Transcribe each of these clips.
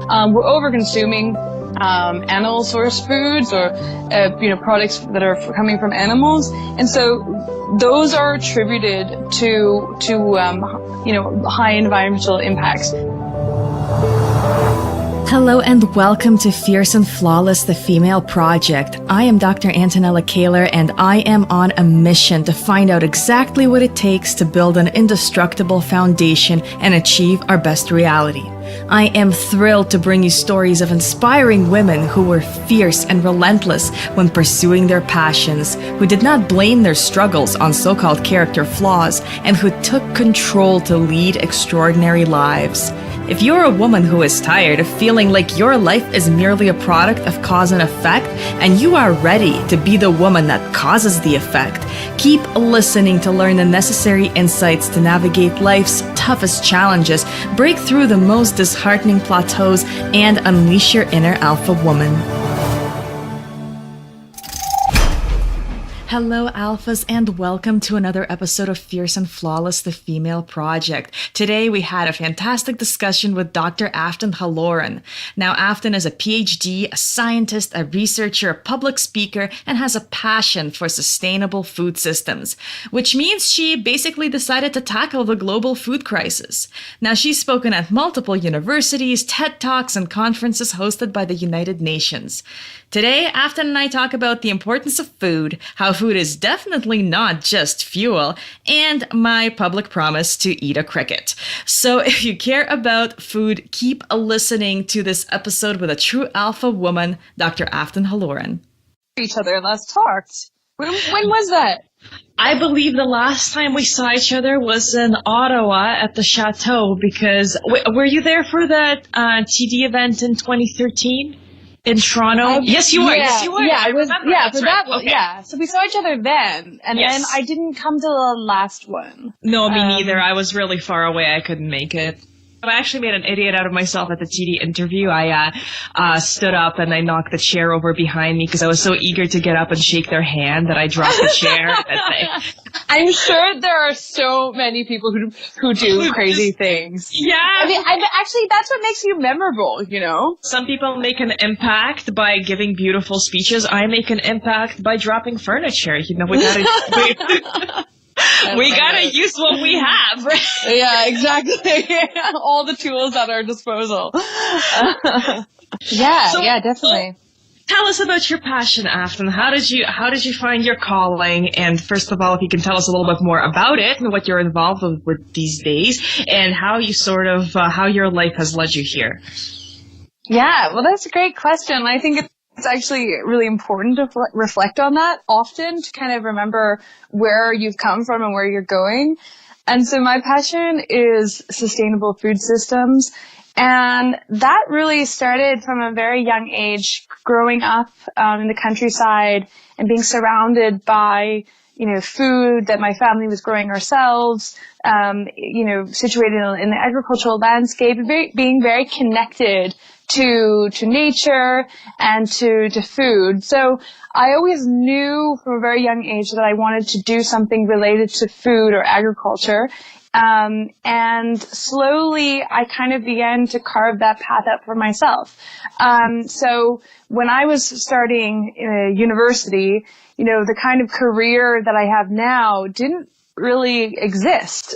we're over-consuming animal source foods or products that are coming from animals, and so those are attributed to high environmental impacts. Hello and welcome to Fierce and Flawless, the Female Project. I am Dr. Antonella and I am on a mission to find out exactly what it takes to build an indestructible foundation and achieve our best reality. I am thrilled to bring you stories of inspiring women who were fierce and relentless when pursuing their passions, who did not blame their struggles on so-called character flaws, and who took control to lead extraordinary lives. If you're a woman who is tired of feeling like your life is merely a product of cause and effect, and you are ready to be the woman that causes the effect, keep listening to learn the necessary insights to navigate life's toughest challenges, break through the most disheartening plateaus, and unleash your inner alpha woman. Hello, Alphas, and welcome to another episode of Fierce and Flawless, the Female Project. Today, we had a fantastic discussion with Dr. Afton Holloran. Now, Afton is a PhD, a scientist, a researcher, a public speaker, and has a passion for sustainable food systems, which means she basically decided to tackle the global food crisis. Now, she's spoken at multiple universities, TED Talks, and conferences hosted by the United Nations. Today, Afton and I talk about the importance of food, how food is definitely not just fuel, and my public promise to eat a cricket. So if you care about food, keep listening to this episode with a true alpha woman, Dr. Afton Halloran. Each other last talked. When was that? I believe the last time we saw each other was in Ottawa at the Chateau, because were you there for that TD event in 2013? In Toronto? Yes, you were. Yes, you were. Yeah, I remember. Yeah, for that one. Okay. Yeah. So we saw each other then, and then I didn't come to the last one. No, me neither. I was really far away. I couldn't make it. But I actually made an idiot out of myself at the TD interview. I stood up and I knocked the chair over behind me because I was so eager to get up and shake their hand that I dropped the chair. I'm sure there are so many people who do crazy things. Yeah. I mean, actually, that's what makes you memorable, you know? Some people make an impact by giving beautiful speeches. I make an impact by dropping furniture. You know, we gotta use what we have, right? Yeah, exactly. All the tools at our disposal. Yeah, definitely. Tell us about your passion, Afton. How did you find your calling? And first of all, if you can tell us a little bit more about it and what you're involved with these days, and how you how your life has led you here. Yeah, well, that's a great question. I think it's actually really important to reflect on that often, to kind of remember where you've come from and where you're going. And so my passion is sustainable food systems. And that really started from a very young age, growing up in the countryside and being surrounded by, food that my family was growing ourselves, situated in the agricultural landscape, being very connected to nature and to food. So I always knew from a very young age that I wanted to do something related to food or agriculture. And slowly I kind of began to carve that path out for myself. So when I was starting university, the kind of career that I have now didn't really exist.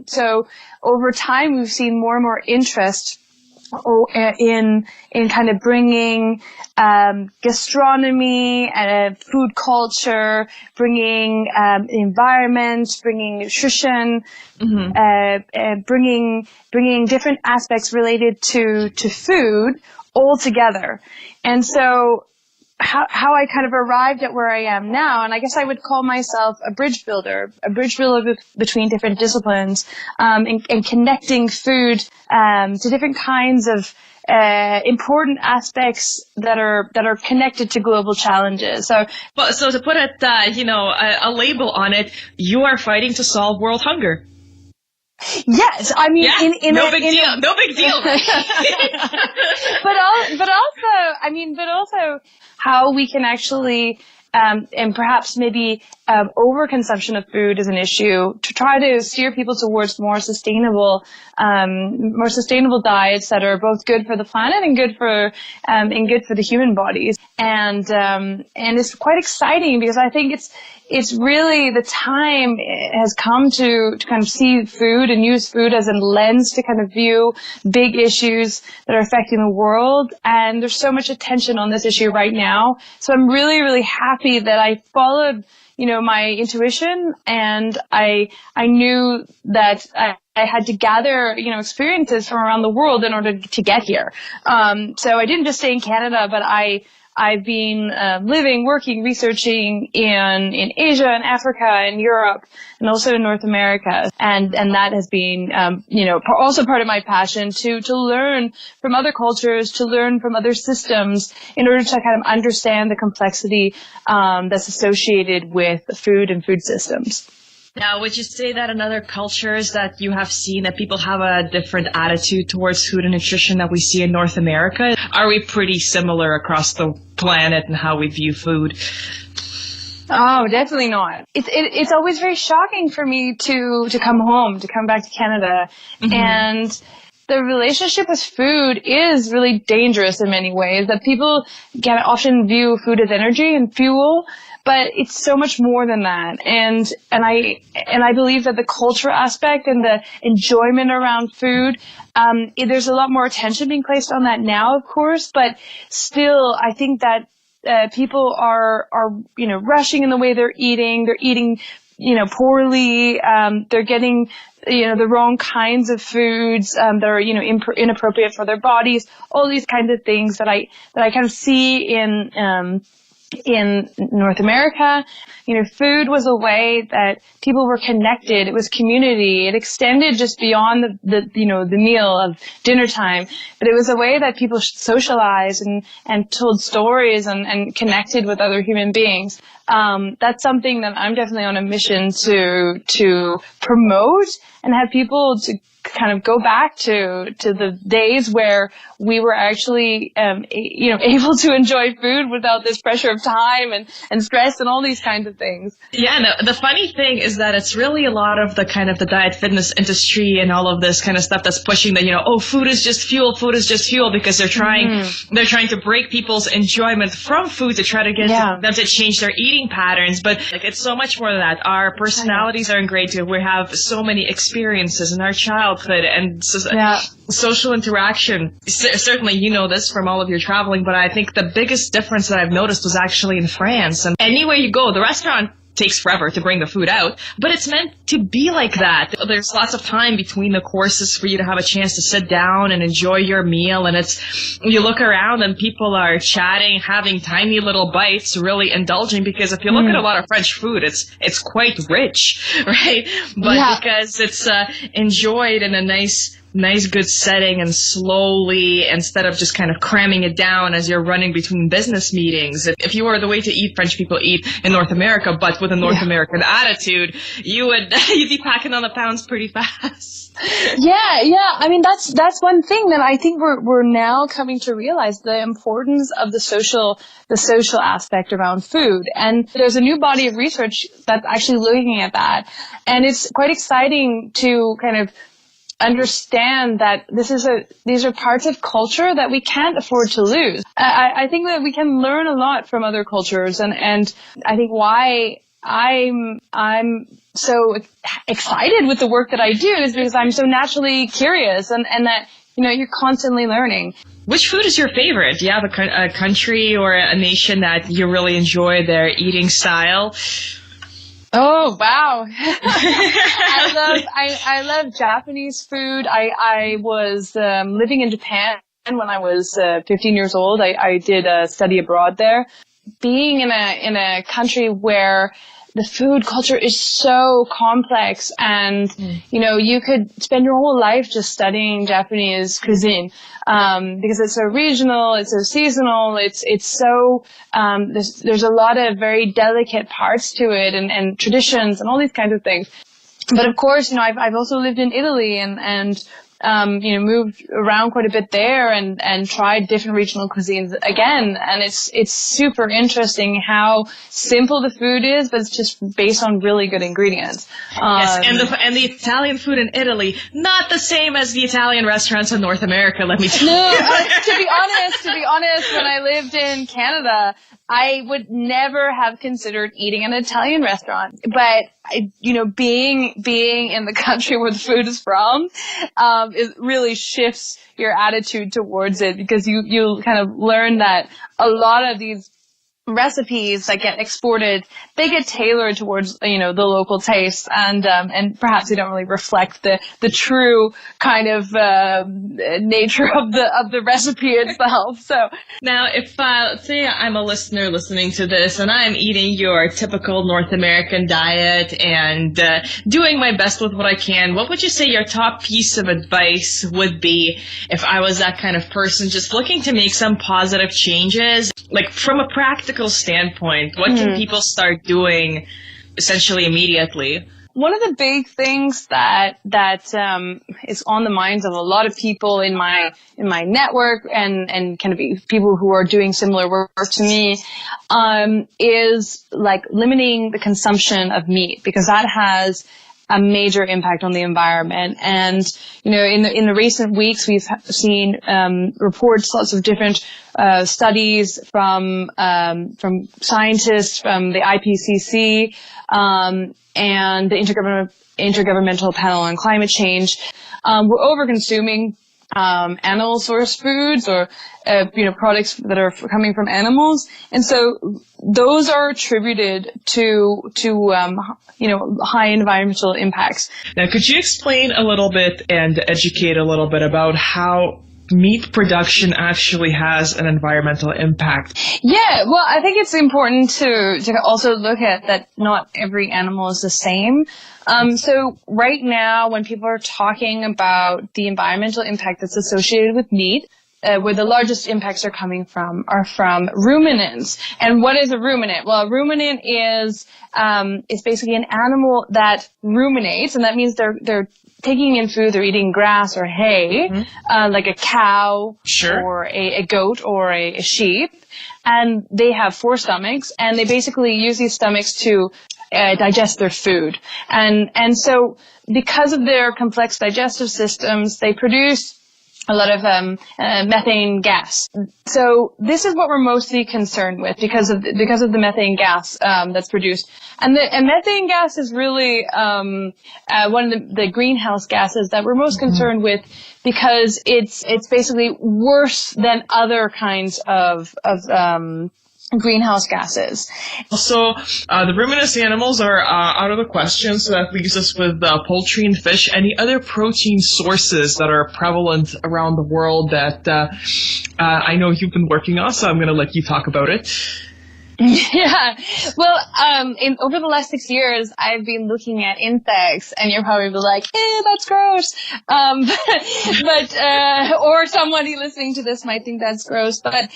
So over time we've seen more and more interest in kind of bringing gastronomy and food culture, bringing environment, bringing nutrition, bringing different aspects related to food all together. And so how I kind of arrived at where I am now, and I guess I would call myself a bridge builder between different disciplines, and connecting food to different kinds of important aspects that are connected to global challenges. So to put it, a label on it, you are fighting to solve world hunger. Yes, I mean, no big deal. but also how we can actually, and perhaps maybe overconsumption of food is an issue, to try to steer people towards more sustainable diets that are both good for the planet and good for the human bodies. And it's quite exciting because I think it's really the time has come to kind of see food and use food as a lens to kind of view big issues that are affecting the world. And there's so much attention on this issue right now. So I'm really, really happy that I followed, my intuition, and I knew that I had to gather, experiences from around the world in order to get here. So I didn't just stay in Canada, but I've been living, working, researching in Asia and Africa and Europe and also in North America. And that has been, also part of my passion to learn from other cultures, to learn from other systems in order to kind of understand the complexity that's associated with food and food systems. Now, would you say that in other cultures that you have seen that people have a different attitude towards food and nutrition that we see in North America? Are we pretty similar across the planet in how we view food? Oh, definitely not. It's always very shocking for me to come back to Canada. Mm-hmm. And the relationship with food is really dangerous in many ways, that people can often view food as energy and fuel. But it's so much more than that. And I believe that the cultural aspect and the enjoyment around food, there's a lot more attention being placed on that now, of course, but still I think that people are rushing in the way they're eating. They're eating, poorly. They're getting, the wrong kinds of foods, that are, inappropriate for their bodies. All these kinds of things that I kind of see in North America. Food was a way that people were connected. It was community. It extended just beyond the meal of dinner time. But it was a way that people socialized and told stories and connected with other human beings. That's something that I'm definitely on a mission to promote and have people to kind of go back to the days where we were actually, able to enjoy food without this pressure of time and stress and all these kinds of things. Yeah, no, the funny thing is that it's really a lot of the kind of the diet fitness industry and all of this kind of stuff that's pushing the, food is just fuel, because they're trying to break people's enjoyment from food to try to get them to change their eating patterns. But it's so much more than that. Our personalities are ingrained. We have so many experiences in our childhood and social interaction. Certainly, you know this from all of your traveling, but I think the biggest difference that I've noticed was actually in France. And anywhere you go, the restaurant takes forever to bring the food out, but it's meant to be like that. There's lots of time between the courses for you to have a chance to sit down and enjoy your meal, and you look around and people are chatting, having tiny little bites, really indulging, because if you look at a lot of French food, it's quite rich, right? But because it's enjoyed in a nice good setting and slowly, instead of just kind of cramming it down as you're running between business meetings. If you were the way to eat French people eat in North America, but with a North American attitude, you'd be packing on the pounds pretty fast. Yeah. I mean, that's one thing that I think we're now coming to realize, the importance of the social aspect around food. And there's a new body of research that's actually looking at that. And it's quite exciting to kind of understand that these are parts of culture that we can't afford to lose. I think that we can learn a lot from other cultures, and I think why I'm so excited with the work that I do is because I'm so naturally curious, and that you're constantly learning. Which food is your favorite? Do you have a country or a nation that you really enjoy their eating style? Oh, wow. I love Japanese food. I was living in Japan when I was 15 years old. I did a study abroad there. Being in a country where the food culture is so complex, and you could spend your whole life just studying Japanese cuisine, because it's so regional, it's so seasonal, it's so there's a lot of very delicate parts to it, and traditions and all these kinds of things. But of course, I've also lived in Italy, and moved around quite a bit there and tried different regional cuisines again. And it's super interesting how simple the food is, but it's just based on really good ingredients. Yes, and the Italian food in Italy, not the same as the Italian restaurants in North America, let me tell you. No, to be honest, when I lived in Canada, I would never have considered eating in an Italian restaurant. But, being in the country where the food is from, it really shifts your attitude towards it, because you kind of learn that a lot of these recipes that get exported, they get tailored towards, the local taste, and perhaps they don't really reflect the true kind of, nature of the recipe itself. So now, if, say I'm a listener listening to this and I'm eating your typical North American diet and, doing my best with what I can, what would you say your top piece of advice would be if I was that kind of person just looking to make some positive changes? Like, from a practical standpoint, what can people start doing essentially immediately? One of the big things that is on the minds of a lot of people in my network and kind of people who are doing similar work to me, is like limiting the consumption of meat, because that has a major impact on the environment. And, in the recent weeks, we've seen, reports, lots of different, studies from scientists from the IPCC, and the Intergovernmental Panel on Climate Change. We're over-consuming animal source foods or products that are coming from animals, and so those are attributed to high environmental impacts. Now, could you explain a little bit and educate a little bit about how meat production actually has an environmental impact? Yeah, well, I think it's important to also look at that not every animal is the same. So right now, when people are talking about the environmental impact that's associated with meat, where the largest impacts are coming from are from ruminants. And what is a ruminant? Well, a ruminant is basically an animal that ruminates, and that means they're taking in food, they're eating grass or hay, like a cow, sure, or a goat or a sheep. And they have 4 stomachs, and they basically use these stomachs to digest their food. And so because of their complex digestive systems, they produce a lot of methane gas. So this is what we're mostly concerned with because of the methane gas that's produced. And methane gas is really one of the greenhouse gases that we're most concerned with, because it's basically worse than other kinds of greenhouse gases. So the ruminous animals are out of the question, so that leaves us with poultry and fish. Any other protein sources that are prevalent around the world that I know you've been working on, so I'm going to let you talk about it. Yeah. Well, over the last 6 years, I've been looking at insects, and you're probably like, that's gross. Or somebody listening to this might think that's gross, but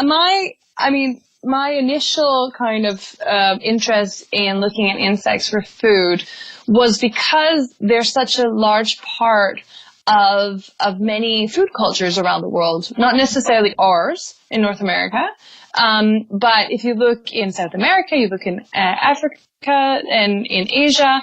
my initial kind of interest in looking at insects for food was because they're such a large part of many food cultures around the world, not necessarily ours in North America. But if you look in South America, you look in Africa and in Asia,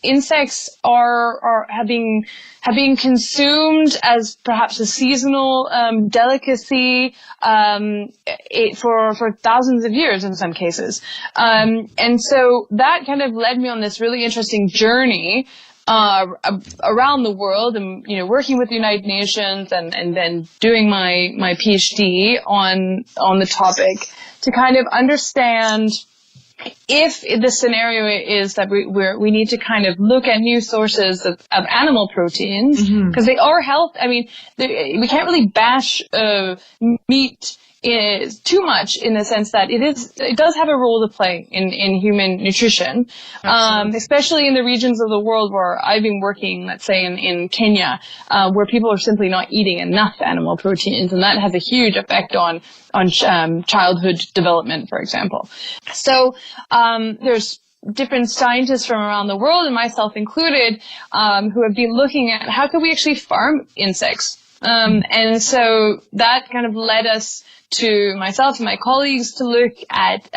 insects have been consumed as perhaps a seasonal delicacy for thousands of years in some cases. And so that kind of led me on this really interesting journey around the world, and working with the United Nations and then doing my PhD on the topic to kind of understand if the scenario is that we need to kind of look at new sources of animal proteins, because they are health. I mean, we can't really bash meat is too much in the sense that it does have a role to play in human nutrition, especially in the regions of the world where I've been working, let's say in Kenya, where people are simply not eating enough animal proteins, and that has a huge effect on childhood development, for example. So there's different scientists from around the world, and myself included, who have been looking at how could we actually farm insects. And so that kind of led us to myself and my colleagues to look at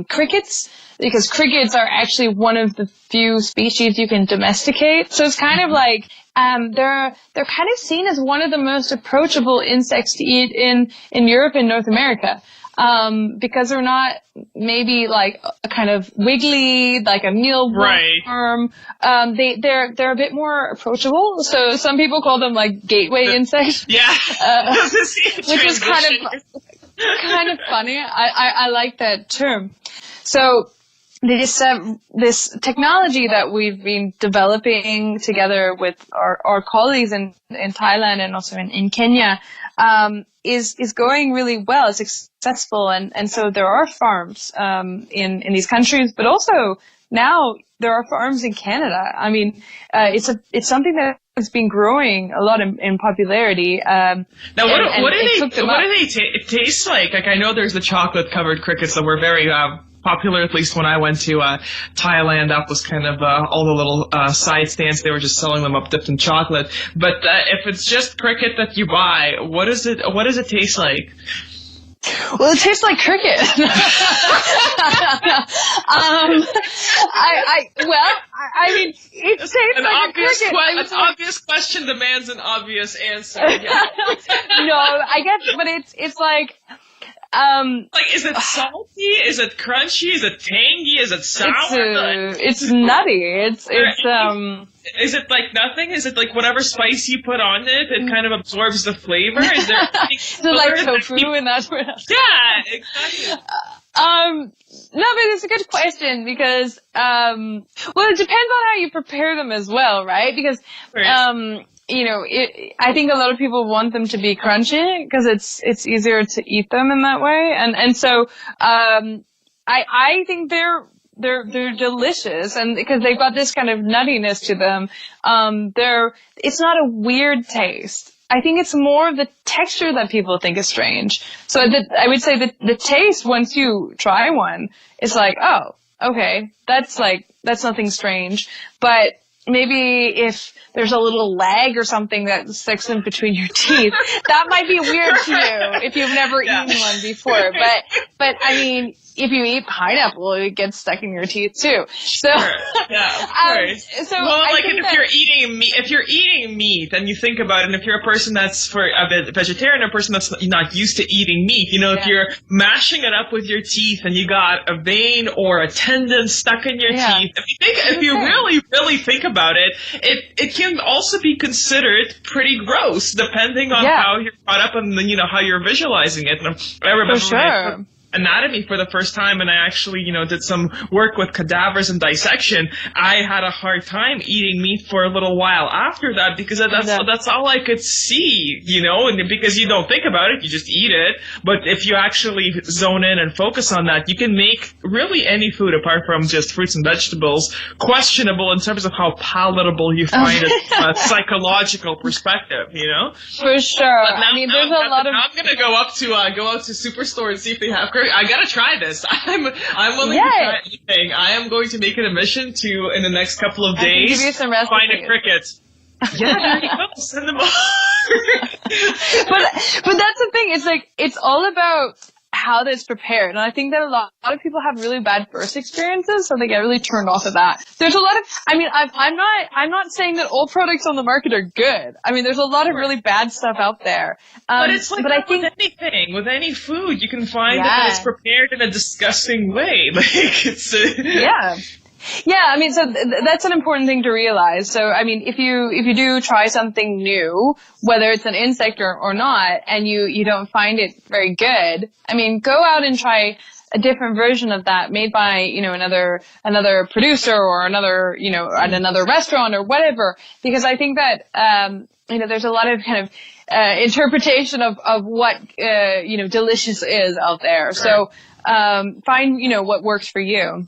crickets, because crickets are actually one of the few species you can domesticate. So it's kind of like they're kind of seen as one of the most approachable insects to eat in Europe and North America. Because they're not maybe like a kind of wiggly, like a mealworm. Right. They're a bit more approachable. So some people call them like gateway insects. Yeah. Which is kind of funny. I like that term. So this technology that we've been developing together with our colleagues in Thailand and also in Kenya, is going really well. It's successful, and so there are farms in these countries, but also now there are farms in Canada. I mean, it's something that has been growing a lot in popularity. Now, what do they taste like? Like, I know there's the chocolate covered crickets that were very popular, at least when I went to Thailand. That was kind of all the little side stands. They were just selling them up dipped in chocolate. But if it's just cricket that you buy, what does it taste like? Well, it tastes like cricket. I mean, it tastes like a cricket. An obvious question demands an obvious answer. Yeah. No, I guess, but it's like. Like, is it salty? Is it crunchy? Is it tangy? Is it sour? It's nutty. It's Is it like nothing? Is it like whatever spice you put on it, it kind of absorbs the flavor? Is there is it like tofu in that way? Yeah, exactly. No, but it's a good question because, well, it depends on how you prepare them as well, right? Because, you know, I think a lot of people want them to be crunchy because it's easier to eat them in that way. And so, I think they're delicious, and because they've got this kind of nuttiness to them, it's not a weird taste. I think it's more of the texture that people think is strange. So I would say that the taste, once you try one, is like, oh, okay, that's nothing strange. But maybe if there's a little lag or something that sticks in between your teeth, that might be weird to you if you've never eaten one before. But I mean, if you eat pineapple, it gets stuck in your teeth too. So, yeah, of course. So well, like if you're eating meat, and you think about it, and if you're a person that's for a vegetarian, or a person that's not used to eating meat, you know, if you're mashing it up with your teeth and you got a vein or a tendon stuck in your teeth, if you really think about it, it can also be considered pretty gross, depending on how you're caught up and how you're visualizing it. And I remember anatomy for the first time, and I actually, did some work with cadavers and dissection. I had a hard time eating meat for a little while after that, because that's all I could see, and because you don't think about it, you just eat it. But if you actually zone in and focus on that, you can make really any food, apart from just fruits and vegetables, questionable in terms of how palatable you find it from a psychological perspective, For sure. I mean, there's a lot of... I'm going to go up to Superstore and see if they have... I gotta try this. I'm willing to try anything. I am going to make it a mission to, in the next couple of days, give you some recipes. Find a cricket. Yeah, there you go. Send them over. But that's the thing. It's like, it's all about how that's prepared. And I think that a lot of people have really bad first experiences, so they get really turned off of that. There's a lot of, I'm not saying that all products on the market are good. I mean, there's a lot of really bad stuff out there. But it's like that with anything, with any food, you can find that it's prepared in a disgusting way. Like, it's... Yeah, I mean, so that's an important thing to realize. So, I mean, if you do try something new, whether it's an insect or not, and you don't find it very good, I mean, go out and try a different version of that made by, another producer or another, at another restaurant or whatever, because I think that, there's a lot of kind of, interpretation of what, delicious is out there. Right. So, find, what works for you.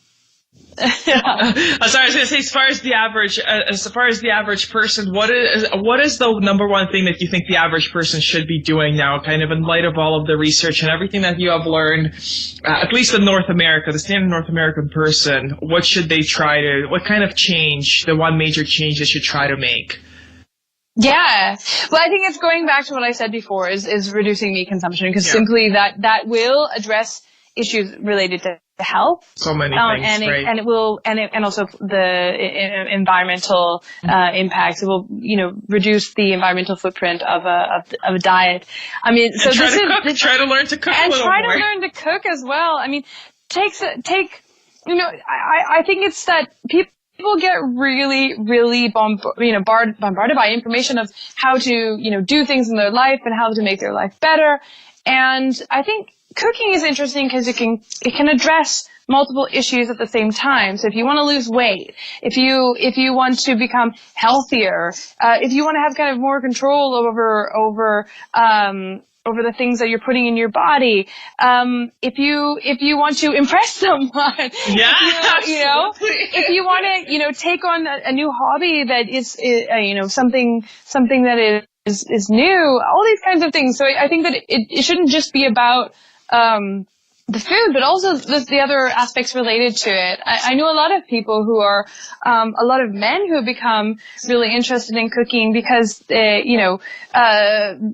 Sorry, I was going to say, as far as the average person, what is the number one thing that you think the average person should be doing now, kind of in light of all of the research and everything that you have learned, at least in North America, the standard North American person, what kind of change, the one major change they should try to make? Yeah. Well, I think it's going back to what I said before is reducing meat consumption, because simply that will address issues related to health. So many things, right? And it will, and also the environmental impacts. It will, reduce the environmental footprint of a diet. I mean, so try to learn to cook a little more. And try to learn to cook as well. I mean, I think it's that people get really, really bombarded by information of how to, do things in their life and how to make their life better. And I think cooking is interesting because it can address multiple issues at the same time. So if you want to lose weight, if you want to become healthier, if you want to have kind of more control over the things that you're putting in your body, if you want to impress someone, if you want to, take on a new hobby that is, something that is new, all these kinds of things. So I think that it shouldn't just be about the food, but also the other aspects related to it. I know a lot of people who are, a lot of men who have become really interested in cooking because,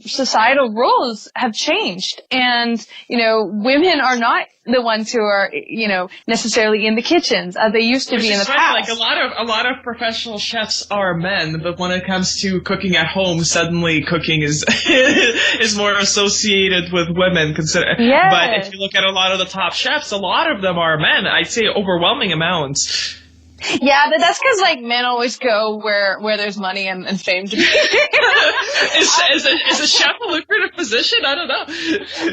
societal roles have changed, and, women are not the ones who are, necessarily in the kitchens as they used to be in the past. Like a lot of professional chefs are men, but when it comes to cooking at home, suddenly cooking is is more associated with women. Yeah. But if you look at a lot of the top chefs, a lot of them are men. I'd say overwhelming amounts. Yeah, but that's because men always go where there's money and fame to be. Is a chef a lucrative position? I don't know.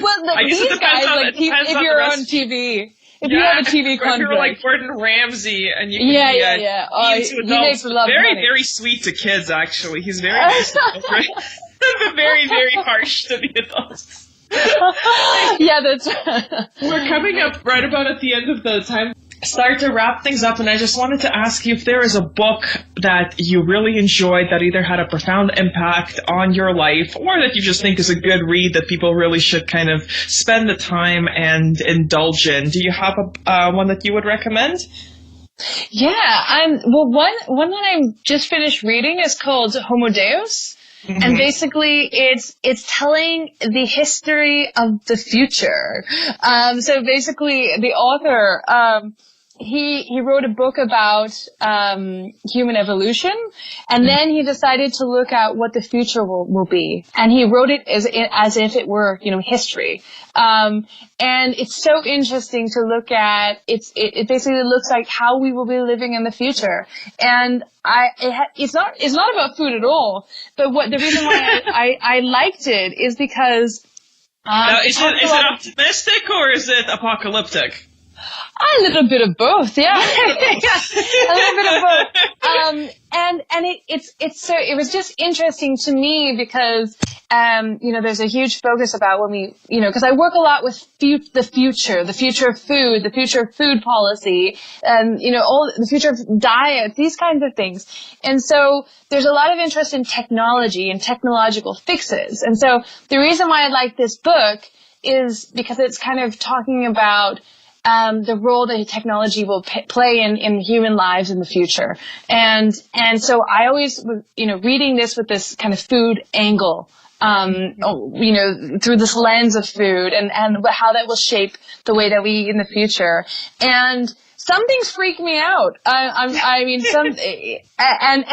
Well, these guys, if you're on TV, if you have a TV contract, you're like Gordon Ramsay, and you can he makes a lot of money. Very sweet to kids. Actually, he's very nice to children, but very, very harsh to the adults. Yeah, that's. We're coming up right about at the end of the time. Start to wrap things up, and I just wanted to ask you if there is a book that you really enjoyed that either had a profound impact on your life or that you just think is a good read that people really should kind of spend the time and indulge in. Do you have one that you would recommend? Yeah, one that I just finished reading is called Homo Deus. Mm-hmm. And basically it's telling the history of the future. So basically the author, he wrote a book about human evolution, and then he decided to look at what the future will be, and he wrote it as if it were history. And it's so interesting to look at. It basically looks like how we will be living in the future, and it's not about food at all. But the reason why I liked it is because now, is it optimistic or is it apocalyptic? A little bit of both, yeah. A little bit of both. And it was just interesting to me because, there's a huge focus about when we, because I work a lot with the future of food, the future of food policy, and, all the future of diet, these kinds of things. And so there's a lot of interest in technology and technological fixes. And so the reason why I like this book is because it's kind of talking about the role that technology will play in human lives in the future. And so I always, reading this with this kind of food angle, through this lens of food and how that will shape the way that we eat in the future. And some things freak me out. And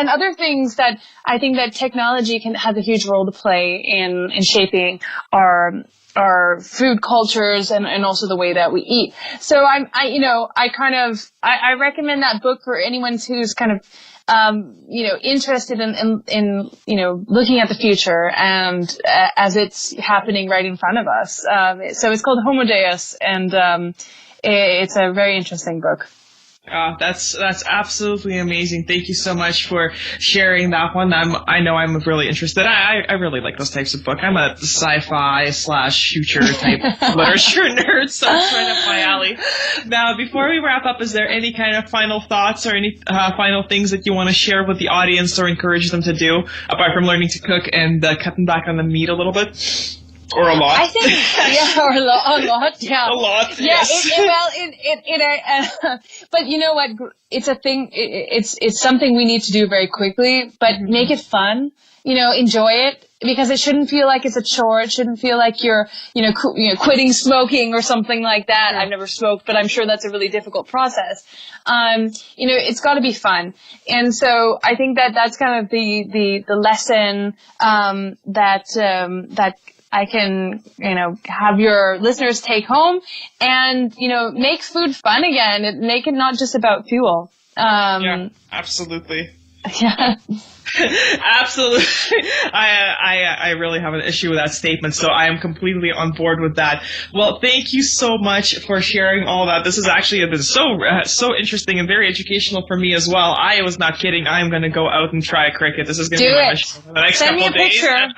other things that I think that technology has a huge role to play in shaping our food cultures and also the way that we eat. So I recommend that book for anyone who's kind of, interested in looking at the future and, as it's happening right in front of us. So it's called Homo Deus, and, it's a very interesting book. That's absolutely amazing. Thank you so much for sharing that one. I know I'm really interested. I really like those types of books. I'm a sci-fi / future type literature nerd, so it's right up my alley. Now, before we wrap up, is there any kind of final thoughts or any final things that you want to share with the audience or encourage them to do, apart from learning to cook and cutting back on the meat a little bit? Or a lot. I think, or a lot, yeah. A lot, yeah, yes. But you know what? It's a thing, it's something we need to do very quickly, but make it fun, enjoy it, because it shouldn't feel like it's a chore. It shouldn't feel like you're, quitting smoking or something like that. Yeah. I've never smoked, but I'm sure that's a really difficult process. It's got to be fun. And so I think that that's kind of the lesson, that I can, have your listeners take home and, make food fun again and make it not just about fuel. Yeah, absolutely. Yeah. Absolutely. I really have an issue with that statement, so I am completely on board with that. Well, thank you so much for sharing all that. This has actually been so interesting and very educational for me as well. I was not kidding. I'm going to go out and try cricket. This is going to be my mission for the next couple of days. And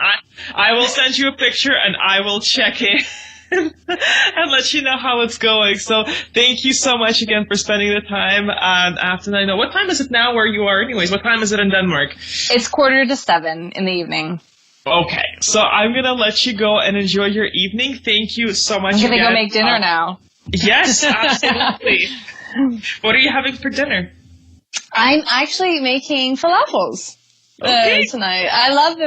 I will send you a picture and I will check it. And let you know how it's going. So thank you so much again for spending the time. Afton, I know. What time is it now where you are anyways? What time is it in Denmark? It's 6:45 in the evening. Okay. So I'm going to let you go and enjoy your evening. Thank you so much again. I'm going to go make dinner now. Yes, absolutely. What are you having for dinner? I'm actually making falafels tonight. I love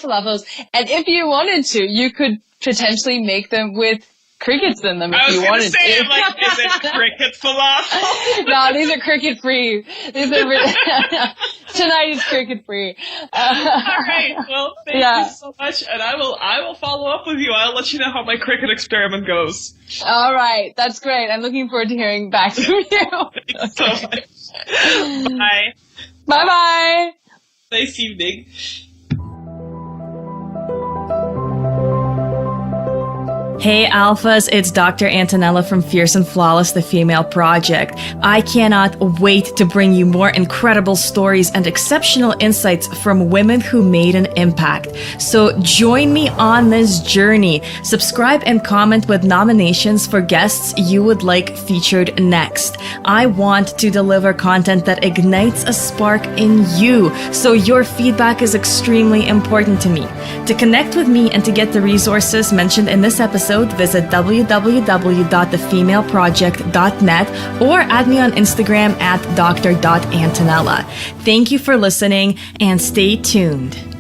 falafels. And if you wanted to, you could potentially make them with crickets in them if you wanted to. Is it cricket falafel? No, these are cricket free. Tonight is cricket free. All right. Well, thank you so much, and I will follow up with you. I'll let you know how my cricket experiment goes. All right, that's great. I'm looking forward to hearing back from you. Thanks so much. Bye. Bye. Nice evening. Hey Alphas, it's Dr. Antonella from Fierce and Flawless, the Female Project. I cannot wait to bring you more incredible stories and exceptional insights from women who made an impact. So join me on this journey. Subscribe and comment with nominations for guests you would like featured next. I want to deliver content that ignites a spark in you, so your feedback is extremely important to me. To connect with me and to get the resources mentioned in this episode, visit www.thefemaleproject.net or add me on Instagram at dr.antonella. Thank you for listening and stay tuned.